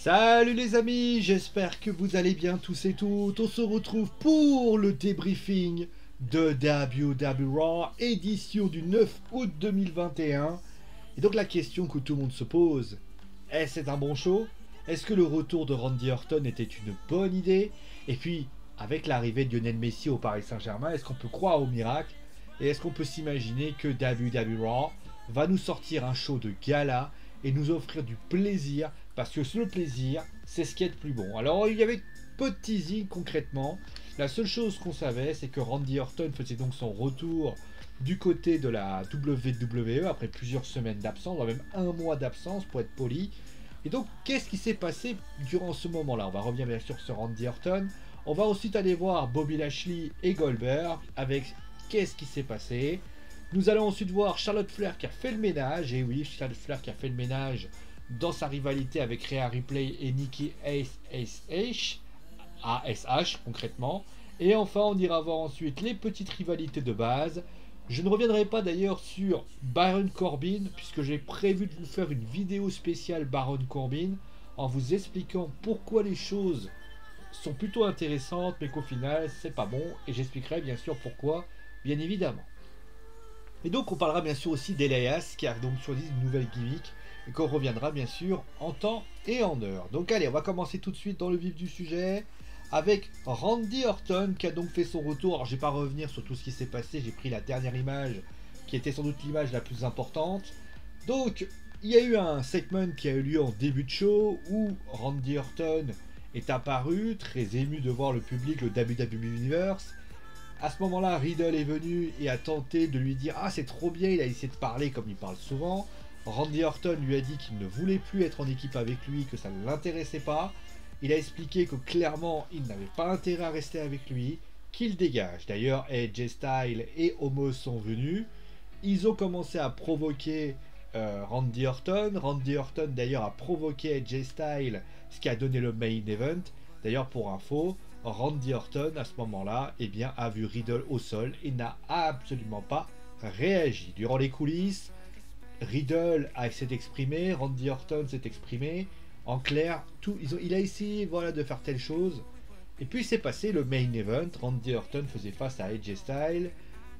Salut les amis, j'espère que vous allez bien tous et toutes. On se retrouve pour le débriefing de WWE Raw, édition du 9 août 2021. Et donc la question que tout le monde se pose, est-ce que c'est un bon show? Est-ce que le retour de Randy Orton était une bonne idée? Et puis, avec l'arrivée de Lionel Messi au Paris Saint-Germain, est-ce qu'on peut croire au miracle? Et est-ce qu'on peut s'imaginer que WWE Raw va nous sortir un show de gala et nous offrir du plaisir, parce que le plaisir, c'est ce qui est le plus bon. Alors, il y avait peu de teasing concrètement. La seule chose qu'on savait, c'est que Randy Orton faisait donc son retour du côté de la WWE après plusieurs semaines d'absence, voire même un mois d'absence pour être poli. Et donc, qu'est-ce qui s'est passé durant ce moment-là? On va revenir bien sûr sur Randy Orton. On va ensuite aller voir Bobby Lashley et Goldberg avec qu'est-ce qui s'est passé. Nous allons ensuite voir Charlotte Flair qui a fait le ménage, et oui, Charlotte Flair qui a fait le ménage dans sa rivalité avec Rhea Ripley et Nikki ASH concrètement. Et enfin, on ira voir ensuite les petites rivalités de base. Je ne reviendrai pas d'ailleurs sur Baron Corbin, puisque j'ai prévu de vous faire une vidéo spéciale Baron Corbin, en vous expliquant pourquoi les choses sont plutôt intéressantes, mais qu'au final, c'est pas bon, et j'expliquerai bien sûr pourquoi, bien évidemment. Et donc on parlera bien sûr aussi d'Elias qui a donc choisi une nouvelle gimmick et qu'on reviendra bien sûr en temps et en heure. Donc allez, on va commencer tout de suite dans le vif du sujet avec Randy Orton qui a donc fait son retour. Alors je vais pas revenir sur tout ce qui s'est passé, j'ai pris la dernière image qui était sans doute l'image la plus importante. Donc il y a eu un segment qui a eu lieu en début de show où Randy Orton est apparu, très ému de voir le public, le WWE Universe. À ce moment-là, Riddle est venu et a tenté de lui dire « Ah, c'est trop bien », il a essayé de parler comme il parle souvent. Randy Orton lui a dit qu'il ne voulait plus être en équipe avec lui, que ça ne l'intéressait pas. Il a expliqué que clairement, il n'avait pas intérêt à rester avec lui, qu'il dégage. D'ailleurs, AJ Styles et Omos sont venus. Ils ont commencé à provoquer Randy Orton. Randy Orton, d'ailleurs, a provoqué AJ Styles, ce qui a donné le main event. D'ailleurs, pour info, Randy Orton, à ce moment-là, eh bien, a vu Riddle au sol et n'a absolument pas réagi. Durant les coulisses, Riddle s'est exprimé, Randy Orton s'est exprimé. En clair, il a essayé voilà, de faire telle chose. Et puis, s'est passé le main event. Randy Orton faisait face à AJ Styles.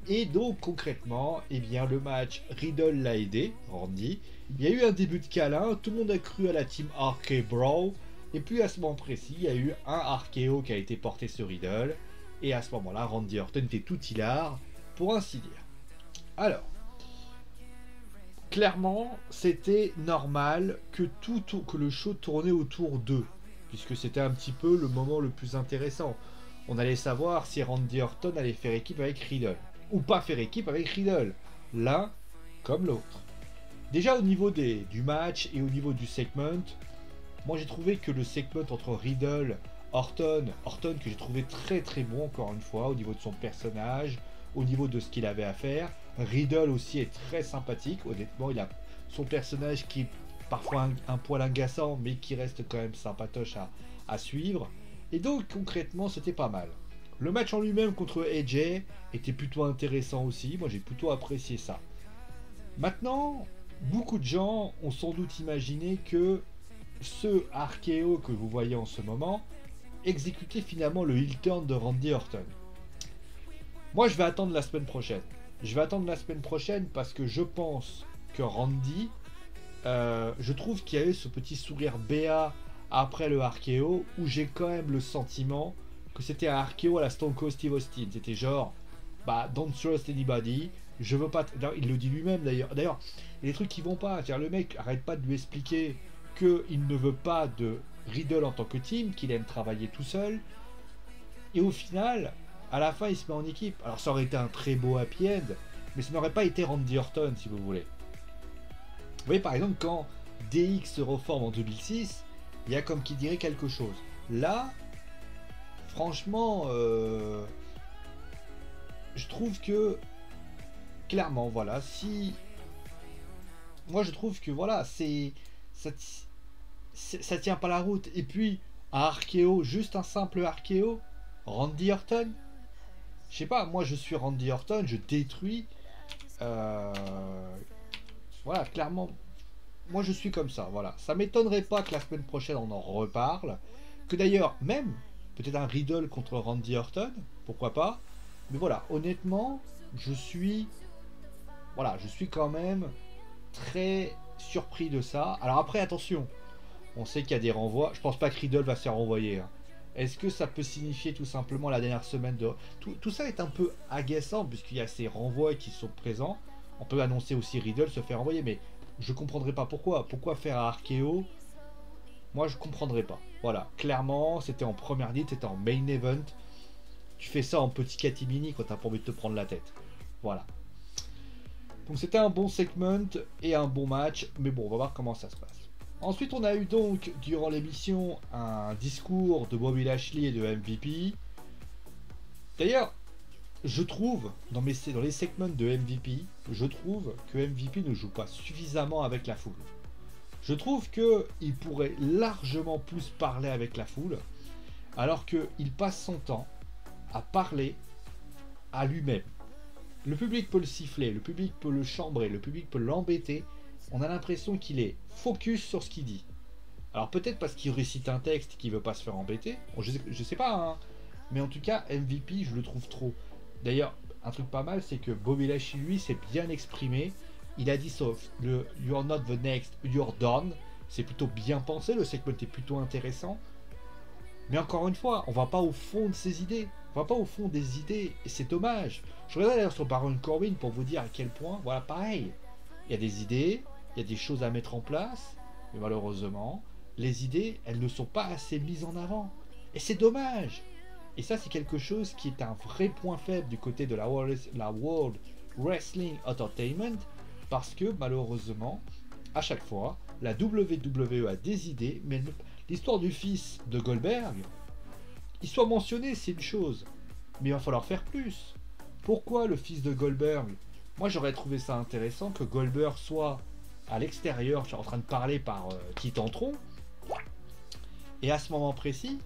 Et donc, concrètement, eh bien, le match, Riddle l'a aidé, Randy. Il y a eu un début de câlin. Tout le monde a cru à la team RK Bro. Et puis à ce moment précis, il y a eu un RKO qui a été porté sur Riddle. Et à ce moment-là, Randy Orton était tout hilar, pour ainsi dire. Alors, clairement, c'était normal que que le show tournait autour d'eux, puisque c'était un petit peu le moment le plus intéressant. On allait savoir si Randy Orton allait faire équipe avec Riddle, ou pas faire équipe avec Riddle, l'un comme l'autre. Déjà au niveau du match et au niveau du segment, moi j'ai trouvé que le segment entre Riddle, Orton que j'ai trouvé très très bon encore une fois au niveau de son personnage, au niveau de ce qu'il avait à faire. Riddle aussi est très sympathique, honnêtement il a son personnage qui est parfois un poil agaçant mais qui reste quand même sympatoche à suivre. Et donc concrètement c'était pas mal. Le match en lui-même contre AJ était plutôt intéressant aussi, moi j'ai plutôt apprécié ça. Maintenant, beaucoup de gens ont sans doute imaginé que ce RKO que vous voyez en ce moment exécutait finalement le heel turn de Randy Orton. Moi je vais attendre la semaine prochaine. Je vais attendre la semaine prochaine parce que je pense que Randy, je trouve qu'il y a eu ce petit sourire béat après le RKO où j'ai quand même le sentiment que c'était un RKO à la Stone Cold Steve Austin. C'était genre, bah don't trust anybody. Je veux pas. Il le dit lui-même d'ailleurs. D'ailleurs, il y a des trucs qui vont pas. C'est-à-dire, le mec arrête pas de lui expliquer qu'il ne veut pas de Riddle en tant que team, qu'il aime travailler tout seul. Et au final, à la fin, il se met en équipe. Alors ça aurait été un très beau happy end, mais ça n'aurait pas été Randy Orton, si vous voulez. Vous voyez, par exemple, quand DX se reforme en 2006, il y a comme qui dirait quelque chose. Là, franchement, je trouve que, clairement, voilà, si... Moi, je trouve que, voilà, ça tient pas la route. Et puis, un RKO, juste un simple RKO, Randy Orton, je sais pas, moi je suis Randy Orton, je détruis. Voilà, clairement, moi je suis comme ça, voilà. Ça m'étonnerait pas que la semaine prochaine on en reparle. Que d'ailleurs, même, peut-être un Riddle contre Randy Orton, pourquoi pas. Mais voilà, honnêtement, je suis... Voilà, je suis quand même très surpris de ça. Alors après, attention, on sait qu'il y a des renvois. Je pense pas que Riddle va se faire renvoyer, hein. Est-ce que ça peut signifier tout simplement la dernière semaine de... Tout ça est un peu agaçant puisqu'il y a ces renvois qui sont présents. On peut annoncer aussi Riddle se faire renvoyer, mais je comprendrais pas pourquoi. Pourquoi faire à Arkeo? Moi, je comprendrais pas. Voilà, clairement, c'était en première ligne, c'était en main event. Tu fais ça en petit catimini quand t'as pas envie de te prendre la tête. Voilà. Donc c'était un bon segment et un bon match, mais bon, on va voir comment ça se passe. Ensuite, on a eu donc, durant l'émission, un discours de Bobby Lashley et de MVP. D'ailleurs, je trouve, dans les segments de MVP, je trouve que MVP ne joue pas suffisamment avec la foule. Je trouve qu'il pourrait largement plus parler avec la foule, alors qu'il passe son temps à parler à lui-même. Le public peut le siffler, le public peut le chambrer, le public peut l'embêter. On a l'impression qu'il est focus sur ce qu'il dit. Alors peut-être parce qu'il récite un texte qu'il veut pas se faire embêter. Bon, je sais pas, hein. Mais en tout cas, MVP, je le trouve trop. D'ailleurs, un truc pas mal, c'est que Bobby Lashley, lui, s'est bien exprimé. Il a dit sauf le You're not the next, you're done. C'est plutôt bien pensé, le segment est plutôt intéressant. Mais encore une fois, on va pas au fond de ses idées. On va pas au fond des idées. Et c'est dommage. Je regarde d'ailleurs sur Baron Corbin pour vous dire à quel point, voilà, pareil. Il y a des idées, il y a des choses à mettre en place. Mais malheureusement, les idées, elles ne sont pas assez mises en avant. Et c'est dommage. Et ça, c'est quelque chose qui est un vrai point faible du côté de la World Wrestling Entertainment. Parce que malheureusement, à chaque fois, la WWE a des idées, mais l'histoire du fils de Goldberg, il soit mentionné, c'est une chose. Mais il va falloir faire plus. Pourquoi le fils de Goldberg? Moi, j'aurais trouvé ça intéressant que Goldberg soit à l'extérieur, en train de parler par Titantron. Et à ce moment précis,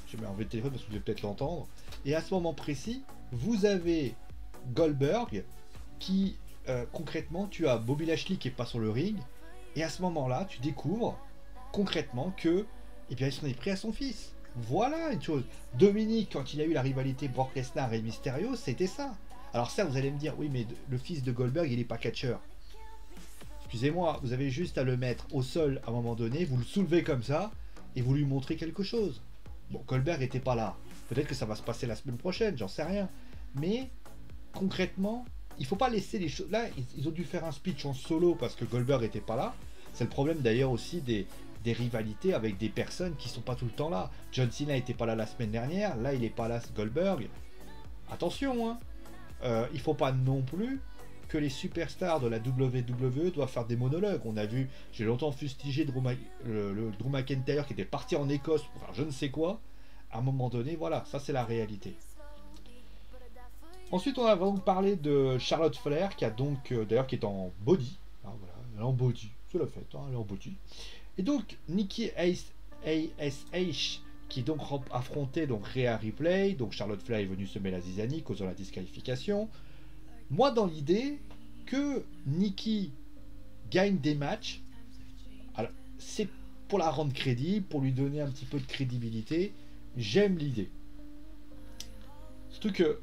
je mets en le téléphone parce que vous devez peut-être l'entendre. Et à ce moment précis, vous avez Goldberg qui, concrètement, tu as Bobby Lashley qui est pas sur le ring. Et à ce moment-là, tu découvres concrètement que, eh bien, il s'en est pris à son fils. Voilà une chose. Dominique, quand il a eu la rivalité Brock Lesnar et Mysterio, c'était ça. Alors ça, vous allez me dire, oui, mais le fils de Goldberg, il n'est pas catcheur. Excusez-moi, vous avez juste à le mettre au sol à un moment donné, vous le soulevez comme ça, et vous lui montrez quelque chose. Bon, Goldberg n'était pas là. Peut-être que ça va se passer la semaine prochaine, j'en sais rien. Mais, concrètement, il faut pas laisser les choses... Là, ils ont dû faire un speech en solo parce que Goldberg n'était pas là. C'est le problème d'ailleurs aussi des rivalités avec des personnes qui sont pas tout le temps là. John Cena n'était pas là la semaine dernière, là il est pas là, Goldberg. Attention, hein. Il faut pas non plus que les superstars de la WWE doivent faire des monologues. On a vu, j'ai longtemps fustigé Drew McIntyre qui était parti en Écosse pour faire je ne sais quoi. À un moment donné, voilà, ça c'est la réalité. Ensuite, on a donc parlé de Charlotte Flair qui a donc, d'ailleurs, qui est en body. Ah, voilà, elle est en body, c'est la fête, hein, elle est en body. Et donc, Nikki ASH qui donc affrontait donc Rhea Ripley. Donc Charlotte Flair est venue semer la zizanie causant la disqualification. Moi, dans l'idée que Nikki gagne des matchs, alors c'est pour la rendre crédible, pour lui donner un petit peu de crédibilité. J'aime l'idée. Surtout que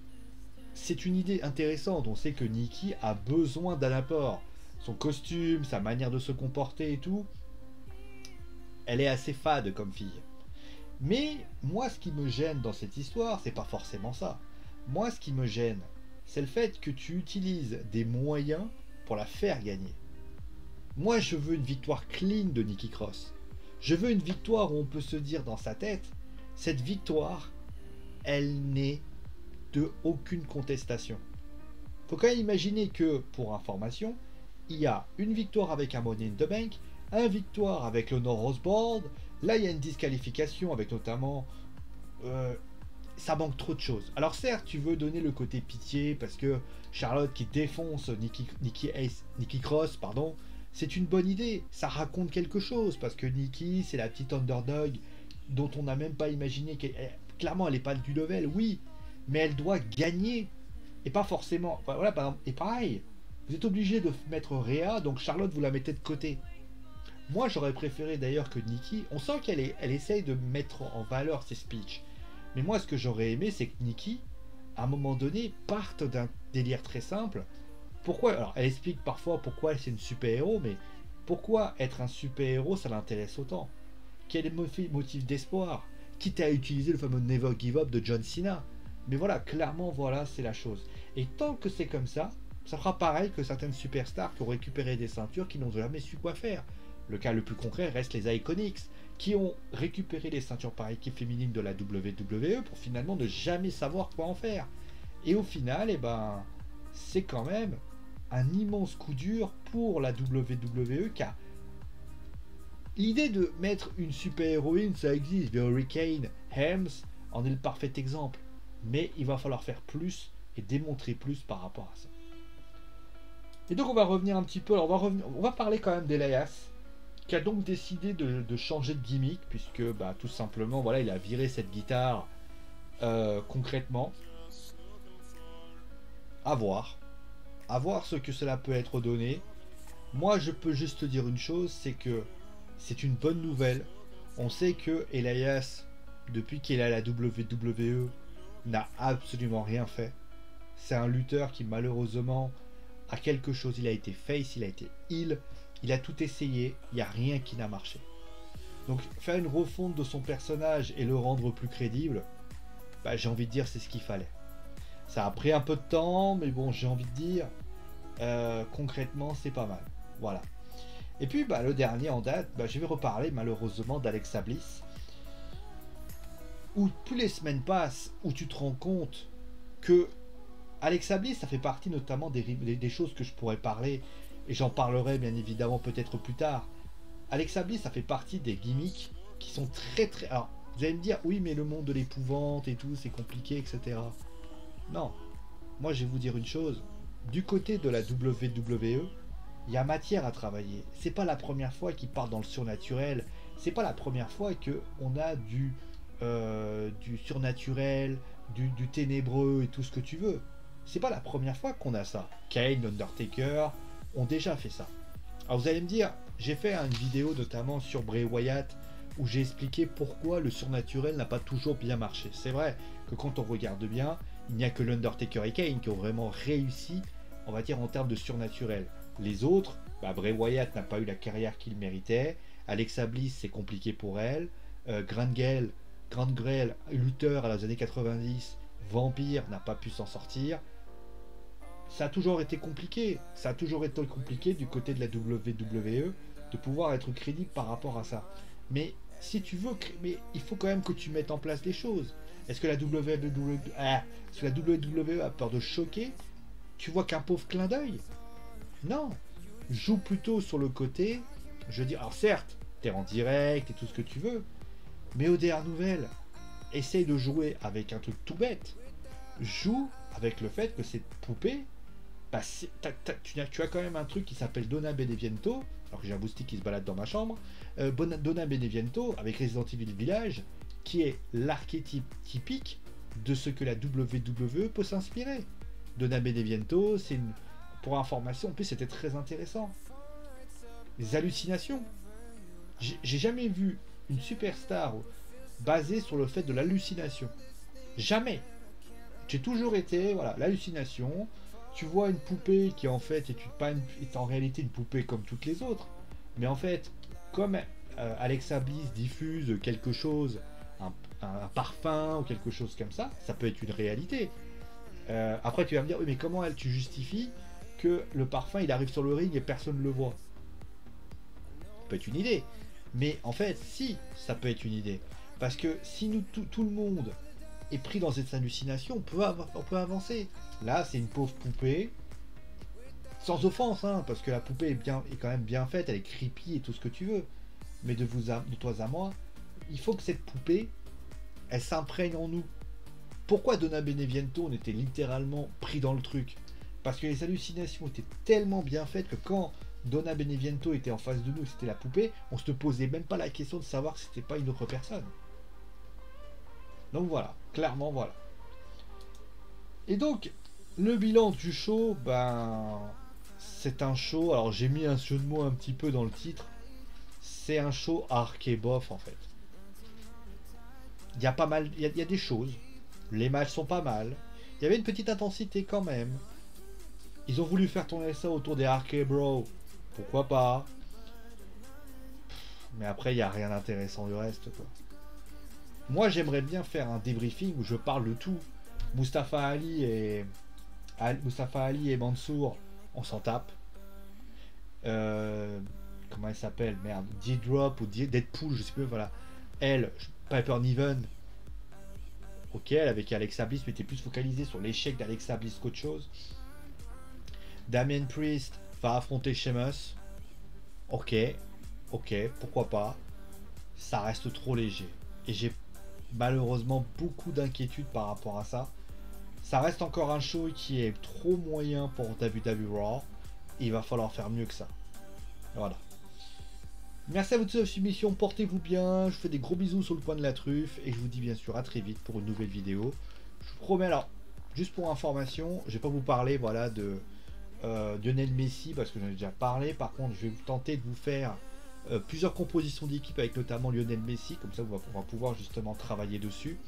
c'est une idée intéressante. On sait que Nikki a besoin d'un apport. Son costume, sa manière de se comporter et tout, elle est assez fade comme fille. Mais moi, ce qui me gêne dans cette histoire, c'est pas forcément ça. Moi, ce qui me gêne, c'est le fait que tu utilises des moyens pour la faire gagner. Moi, je veux une victoire clean de Nikki Cross. Je veux une victoire où on peut se dire dans sa tête, cette victoire, elle n'est de aucune contestation. Faut quand même imaginer que, pour information, il y a une victoire avec un Money in the Bank, une victoire avec le Rose Board, là il y a une disqualification avec notamment... ça manque trop de choses. Alors certes, tu veux donner le côté pitié parce que Charlotte qui défonce Nikki Cross, pardon, c'est une bonne idée. Ça raconte quelque chose parce que Nikki, c'est la petite underdog dont on n'a même pas imaginé qu'elle... Clairement, elle n'est pas du level, oui, mais elle doit gagner et pas forcément. Voilà, par exemple, et pareil, vous êtes obligé de mettre Rhea, donc Charlotte vous la mettez de côté. Moi, j'aurais préféré d'ailleurs que Nikki, on sent elle essaye de mettre en valeur ses speeches. Mais moi, ce que j'aurais aimé, c'est que Nikki, à un moment donné, parte d'un délire très simple. Pourquoi? Alors, elle explique parfois pourquoi c'est une super-héros, mais pourquoi être un super-héros, ça l'intéresse autant? Quel est le motif d'espoir? Quitte à utiliser le fameux Never Give Up de John Cena. Mais voilà, clairement, voilà, c'est la chose. Et tant que c'est comme ça fera pareil que certaines superstars qui ont récupéré des ceintures qui n'ont jamais su quoi faire. Le cas le plus concret reste les Iconics, qui ont récupéré les ceintures par équipe féminine de la WWE pour finalement ne jamais savoir quoi en faire. Et au final, eh ben, c'est quand même un immense coup dur pour la WWE, car l'idée de mettre une super-héroïne, ça existe. The Hurricane Helms en est le parfait exemple. Mais il va falloir faire plus et démontrer plus par rapport à ça. Et donc on va revenir un petit peu, alors on va parler quand même d'Elias, qui a donc décidé de changer de gimmick, puisque bah, tout simplement, voilà, il a viré cette guitare concrètement. À voir ce que cela peut être donné. Moi, je peux juste te dire une chose, c'est que c'est une bonne nouvelle. On sait que Elias, depuis qu'il est à la WWE, n'a absolument rien fait. C'est un lutteur qui malheureusement a quelque chose. Il a été face, il a été heel, il a tout essayé, il n'y a rien qui n'a marché. Donc faire une refonte de son personnage et le rendre plus crédible, bah, j'ai envie de dire c'est ce qu'il fallait. Ça a pris un peu de temps, mais bon, j'ai envie de dire concrètement c'est pas mal. Voilà. Et puis bah, le dernier en date, bah, je vais reparler malheureusement d'Alexa Bliss, où plus les semaines passent, où tu te rends compte que Alexa Bliss, ça fait partie notamment des choses que je pourrais parler, et j'en parlerai bien évidemment peut-être plus tard. Alexa Bliss, ça fait partie des gimmicks qui sont très très... Alors, vous allez me dire, oui mais le monde de l'épouvante et tout, c'est compliqué, etc. Non, moi je vais vous dire une chose, du côté de la WWE, il y a matière à travailler. C'est pas la première fois qu'ils partent dans le surnaturel, c'est pas la première fois qu'on a du surnaturel, du ténébreux et tout ce que tu veux. C'est pas la première fois qu'on a ça. Kane, Undertaker ont déjà fait ça. Alors vous allez me dire, j'ai fait une vidéo notamment sur Bray Wyatt où j'ai expliqué pourquoi le surnaturel n'a pas toujours bien marché. C'est vrai que quand on regarde bien, il n'y a que l'Undertaker et Kane qui ont vraiment réussi, on va dire en termes de surnaturel. Les autres, bah Bray Wyatt n'a pas eu la carrière qu'il méritait, Alexa Bliss c'est compliqué pour elle, Grant Grell, lutteur à les années 90, vampire, n'a pas pu s'en sortir. Ça a toujours été compliqué. Ça a toujours été compliqué du côté de la WWE de pouvoir être crédible par rapport à ça. Mais si tu veux, mais il faut quand même que tu mettes en place des choses. Est-ce que la WWE a peur de choquer? Tu vois qu'un pauvre clin d'œil? Non. Joue plutôt sur le côté. Je veux dire, alors certes, t'es en direct et tout ce que tu veux, mais aux dernières nouvelles, essaye de jouer avec un truc tout bête. Joue avec le fait que cette poupée, bah, tu as quand même un truc qui s'appelle Donna Beneviento, alors que j'ai un boosty qui se balade dans ma chambre. Donna Beneviento avec Resident Evil Village, qui est l'archétype typique de ce que la WWE peut s'inspirer. Donna Beneviento, c'est une... Pour information, en plus c'était très intéressant. Les hallucinations. J'ai jamais vu une superstar basée sur le fait de l'hallucination. Jamais. J'ai toujours été, voilà, l'hallucination. Tu vois une poupée qui en fait est en réalité une poupée comme toutes les autres. Mais en fait, comme Alexa Bliss diffuse quelque chose, un parfum ou quelque chose comme ça peut être une réalité. Après tu vas me dire, oui mais comment tu justifies que le parfum il arrive sur le ring et personne ne le voit? Ça peut être une idée. Mais en fait, si, ça peut être une idée. Parce que si nous, tout le monde est pris dans cette hallucination, on peut avancer. Là, c'est une pauvre poupée. Sans offense, hein, parce que la poupée est quand même bien faite, elle est creepy et tout ce que tu veux. Mais de toi à moi, il faut que cette poupée, elle s'imprègne en nous. Pourquoi Donna Beneviento, on était littéralement pris dans le truc? Parce que les hallucinations étaient tellement bien faites que quand Donna Beneviento était en face de nous, c'était la poupée, on se posait même pas la question de savoir si c'était pas une autre personne. Donc voilà, clairement voilà. Et donc, le bilan du show, ben, c'est un show, alors j'ai mis un jeu de mots un petit peu dans le titre, c'est un show arc bof en fait. Il y a pas mal, il y a des choses. Les matchs sont pas mal. Il y avait une petite intensité quand même. Ils ont voulu faire tourner ça autour des Arcade Bro. Pourquoi pas? Mais après, il n'y a rien d'intéressant du reste, quoi. Moi, j'aimerais bien faire un débriefing où je parle de tout. Mustafa Ali et Mansour, on s'en tape. Comment elle s'appelle? Merde, D-Drop ou Deadpool, je sais plus, voilà. Elle, Piper Niven. Ok, elle avec Alexa Bliss, mais était plus focalisée sur l'échec d'Alexa Bliss qu'autre chose. Damien Priest va affronter Sheamus. Ok, ok, pourquoi pas. Ça reste trop léger. Et j'ai malheureusement beaucoup d'inquiétudes par rapport à ça. Ça reste encore un show qui est trop moyen pour WWE Raw. Il va falloir faire mieux que ça. Voilà. Merci à vous de cette submission, portez-vous bien, je vous fais des gros bisous sur le coin de la truffe et je vous dis bien sûr à très vite pour une nouvelle vidéo. Je vous promets, alors, juste pour information, je vais pas vous parler voilà, de Lionel Messi parce que j'en ai déjà parlé. Par contre, je vais tenter de vous faire plusieurs compositions d'équipe avec notamment Lionel Messi, comme ça on va pouvoir justement travailler dessus.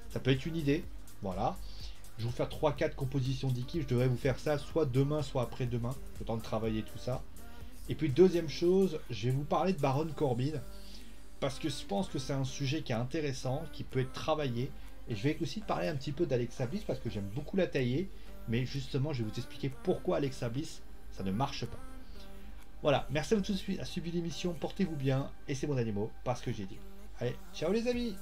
Ça peut être une idée, voilà. Je vais vous faire 3-4 compositions d'équipe, je devrais vous faire ça soit demain, soit après-demain, le temps de travailler tout ça. Et puis deuxième chose, je vais vous parler de Baron Corbin, parce que je pense que c'est un sujet qui est intéressant, qui peut être travaillé. Et je vais aussi parler un petit peu d'Alexa Bliss, parce que j'aime beaucoup la tailler, mais justement je vais vous expliquer pourquoi Alexa Bliss, ça ne marche pas. Voilà, merci à vous tous d'avoir suivi l'émission, portez-vous bien, et c'est mon animaux, parce que j'ai dit. Allez, ciao les amis!